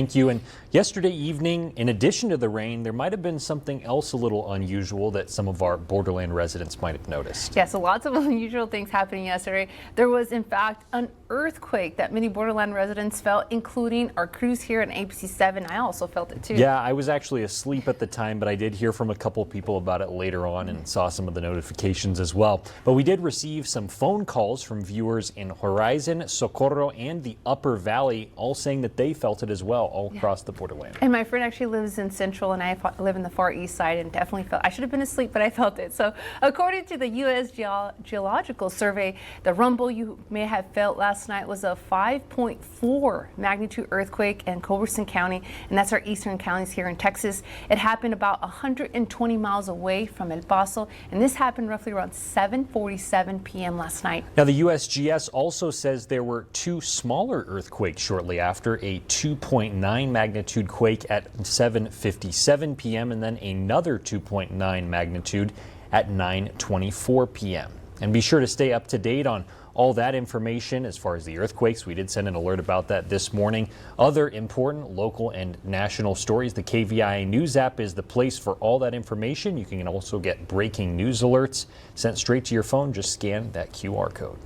Thank you. And yesterday evening, in addition to the rain, there might have been something else a little unusual that some of our borderland residents might have noticed. Yeah, so lots of unusual things happening yesterday. There was, in fact, an earthquake that many borderland residents felt, including our crews here in ABC 7. I also felt it too. Yeah, I was actually asleep at the time, but I did hear from a couple people about it later on and saw some of the notifications as well. But we did receive some phone calls from viewers in Horizon, Socorro, and the Upper Valley, all saying that they felt it as well, all across the borderland. And my friend actually lives in Central, and I live in the far east side, and definitely felt, I should have been asleep, but I felt it. So according to the U.S. Geological Survey, the rumble you may have felt last night was a 5.4 magnitude earthquake in Culberson County, and that's our eastern counties here in Texas. It happened about 120 miles away from El Paso, and this happened roughly around 7:47 p.m. last night. Now, the USGS also says there were two smaller earthquakes shortly after, a 2.9 magnitude quake at 7:57 p.m. and then another 2.9 magnitude at 9:24 p.m. And be sure to stay up to date on all that information as far as the earthquakes. We did send an alert about that this morning. Other important local and national stories. The KVIA News app is the place for all that information. You can also get breaking news alerts sent straight to your phone. Just scan that QR code.